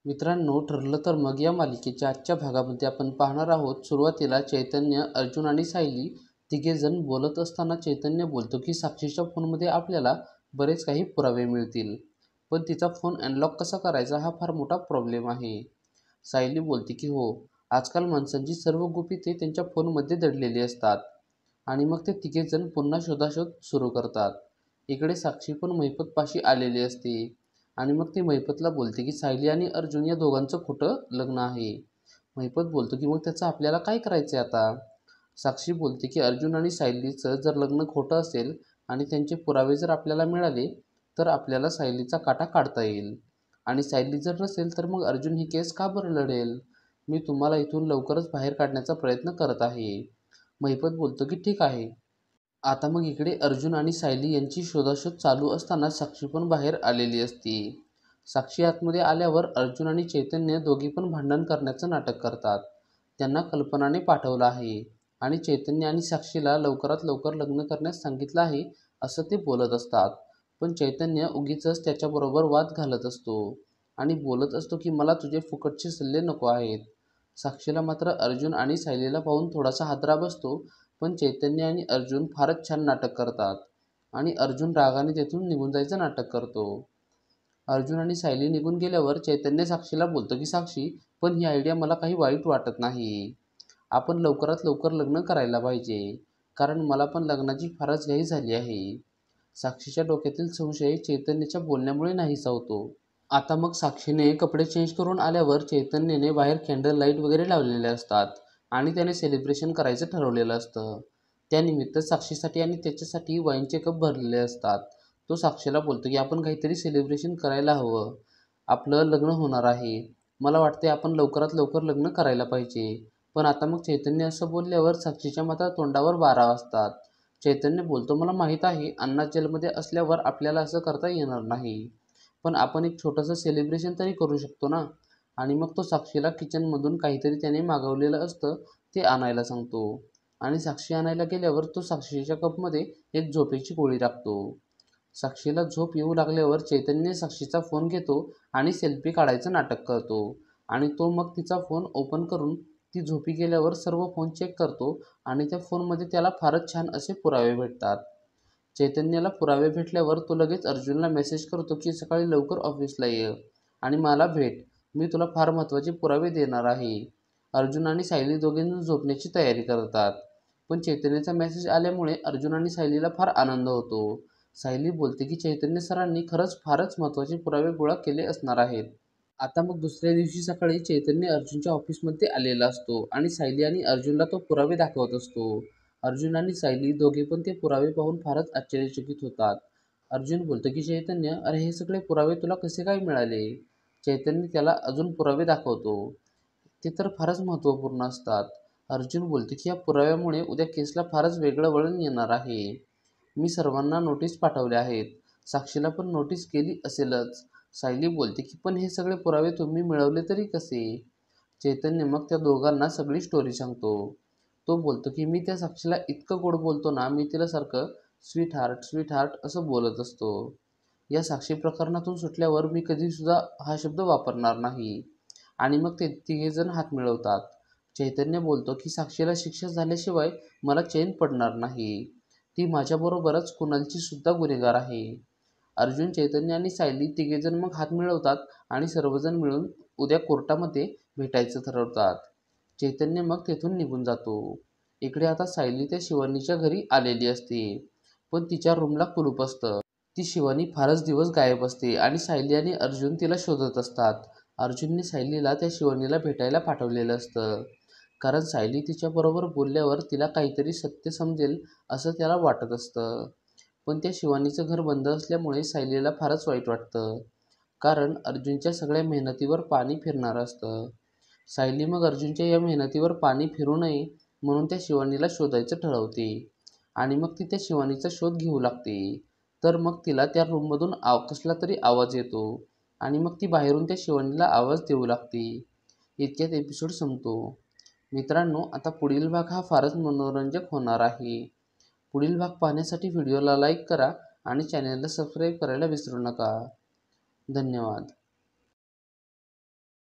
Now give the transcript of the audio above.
मित्रांनो, ठरलं तर मग या मालिकेच्या आजच्या भागामध्ये आपण पाहणार आहोत. सुरुवातीला चैतन्य, अर्जुन आणि सायली तिघेजण बोलत असताना चैतन्य बोलतो की साक्षीच्या फोनमध्ये आपल्याला बरेच काही पुरावे मिळतील, पण तिचा फोन अनलॉक कसा करायचा हा फार मोठा प्रॉब्लेम आहे. सायली बोलते की हो, आजकाल माणसांची सर्व गुपिते त्यांच्या फोनमध्ये दडलेली असतात. आणि मग ते तिघेजण पुन्हा शोधाशोध सुरू करतात. इकडे साक्षी पण महिपतपाशी आलेली असते आणि मग ती महिपतला बोलते की सायली आणि अर्जुन या दोघांचं खोटं लग्न आहे. महिपत बोलतो की मग त्याचं आपल्याला काय करायचं आहे आता. साक्षी बोलते की अर्जुन आणि सायलीचं जर लग्न खोटं असेल आणि त्यांचे पुरावे जर आपल्याला मिळाले तर आपल्याला सायलीचा काटा काढता येईल, आणि सायली जर नसेल तर मग अर्जुन ही केस का बरं लढेल. मी तुम्हाला इथून लवकरच बाहेर काढण्याचा प्रयत्न करत आहे. महिपत बोलतो की ठीक आहे. आता मग इकडे अर्जुन आणि सायली यांची शोधाशोध चालू असताना साक्षी पण बाहेर आलेली असती. साक्षी आतमध्ये आल्यावर अर्जुन आणि चैतन्य दोघी पण भांडण करण्याचं नाटक करतात. त्यांना कल्पनाने पाठवलं आहे आणि चैतन्य आणि साक्षीला लवकरात लवकर लग्न करण्यास सांगितलं आहे असं ते बोलत असतात. पण चैतन्य उगीचच त्याच्याबरोबर वाद घालत असतो आणि बोलत असतो की मला तुझे फुकटचे सल्ले नको आहेत. साक्षीला मात्र अर्जुन आणि सायलीला पाहून थोडासा हादरा बसतो, पण चैतन्य आणि अर्जुन फारच छान नाटक करतात आणि अर्जुन रागाने तेथून निघून जायचं नाटक करतो. अर्जुन आणि सायली निघून गेल्यावर चैतन्य साक्षीला बोलतो की साक्षी, पण ही आयडिया मला काही वाईट वाटत नाही. आपण लवकरात लवकर लग्न करायला पाहिजे, कारण मला पण लग्नाची फारच घाई झाली आहे. साक्षीच्या डोक्यातील संशय चैतन्याच्या बोलण्यामुळे नाहीसा होतो. आता मग साक्षीने कपडे चेंज करून आल्यावर चैतन्यने बाहेर कॅन्डल लाईट वगैरे लावलेले असतात आणि त्याने सेलिब्रेशन करायचं ठरवलेलं असतं. त्यानिमित्त साक्षीसाठी आणि त्याच्यासाठी वाईनचे कप भरलेले असतात. तो साक्षीला बोलतो की आपण काहीतरी सेलिब्रेशन करायला हवं. आपलं लग्न होणार आहे. मला वाटते आपण लवकरात लवकर लग्न करायला पाहिजे. पण आता मग चैतन्य असं बोलल्यावर साक्षीच्या मात्र तोंडावर 12 वाजतात. चैतन्य बोलतो मला माहीत आहे अण्णा जेलमध्ये असल्यावर आपल्याला असं करता येणार नाही, पण आपण एक छोटंसं सेलिब्रेशन तरी करू शकतो ना. आणि मग तो साक्षीला किचनमधून काहीतरी त्याने मागवलेलं असतं ते आणायला सांगतो आणि साक्षी आणायला गेल्यावर तो साक्षीच्या कपमध्ये एक झोपेची गोळी टाकतो. साक्षीला झोप येऊ लागल्यावर चैतन्य साक्षीचा फोन घेतो आणि सेल्फी काढायचं नाटक करतो आणि तो मग तिचा फोन ओपन करून ती झोपी गेल्यावर सर्व फोन चेक करतो आणि त्या फोनमध्ये त्याला फारच छान असे पुरावे भेटतात. चैतन्याला पुरावे भेटल्यावर तो लगेच अर्जुनला मेसेज करतो की सकाळी लवकर ऑफिसला ये आणि मला भेट, मी तुला फार महत्त्वाचे पुरावे देणार आहे. अर्जुन आणि सायली दोघेजण झोपण्याची तयारी करतात, पण चैतन्याचा मेसेज आल्यामुळे अर्जुन आणि सायलीला फार आनंद होतो. सायली बोलते की चैतन्य सरांनी खरंच फारच महत्त्वाचे पुरावे गोळा केले असणार आहेत. आता मग दुसऱ्या दिवशी सकाळी चैतन्य अर्जुनच्या ऑफिसमध्ये आलेला असतो आणि सायली आणि अर्जुनला तो पुरावे दाखवत असतो. अर्जुन आणि सायली दोघे पण ते पुरावे पाहून फारच आश्चर्यचकित होतात. अर्जुन बोलतो की चैतन्य, अरे हे सगळे पुरावे तुला कसे काय मिळाले. चैतन्य त्याला अजून पुरावे दाखवतो. ते तर फारच महत्त्वपूर्ण असतात. अर्जुन बोलतो की या पुराव्यामुळे उद्या केसला फारच वेगळं वळण येणार आहे. मी सर्वांना नोटीस पाठवल्या आहेत. साक्षीला पण नोटीस केली असेलच. सायली बोलते की पण हे सगळे पुरावे तुम्ही मिळवले तरी कसे. चैतन्य मग त्या दोघांना सगळी स्टोरी सांगतो. तो बोलतो की मी त्या साक्षीला इतकं गोड बोलतो ना, मी तिला सारखं स्वीट हार्ट स्वीट हार्ट असं बोलत असतो. या साक्षी प्रकरणातून सुटल्यावर मी कधीसुद्धा हा शब्द वापरणार नाही. आणि मग ते तिघेजण हात मिळवतात. चैतन्य बोलतो की साक्षीला शिक्षा झाल्याशिवाय मला चैन पडणार नाही. ती माझ्याबरोबरच कुणालची सुद्धा गुन्हेगार आहे. अर्जुन, चैतन्य आणि सायली तिघेजण मग हात मिळवतात आणि सर्वजण मिळून उद्या कोर्टामध्ये भेटायचं ठरवतात. चैतन्य मग तेथून निघून जातो. इकडे आता सायली त्या शिवानीच्या घरी आलेली असते, पण तिच्या रूमला कुलूप असतं. ती शिवानी फारच दिवस गायब असते आणि सायली आणि अर्जुन तिला शोधत असतात. अर्जुनने सायलीला त्या शिवानीला भेटायला पाठवलेलं असतं, कारण सायली तिच्याबरोबर बोलल्यावर तिला काहीतरी सत्य समजेल असं त्याला वाटत असतं. पण त्या शिवानीचं घर बंद असल्यामुळे सायलीला फारच वाईट वाटतं, कारण अर्जुनच्या सगळ्या मेहनतीवर पाणी फिरणार असतं. सायली मग अर्जुनच्या या मेहनतीवर पाणी फिरू नये म्हणून त्या शिवानीला शोधायचं ठरवते आणि मग ती त्या शिवानीचा शोध घेऊ लागते. तर मग तिला त्या रूममधून कसला तरी आवाज येतो आणि मग ती बाहेरून त्या शिवानीला आवाज देऊ लागते. इतक्यात एपिसोड संपतो. मित्रांनो, आता पुढील भाग हा फारच मनोरंजक होणार आहे. पुढील भाग पाहण्यासाठी व्हिडिओला लाईक करा आणि चॅनलला सबस्क्राईब करायला विसरू नका. धन्यवाद.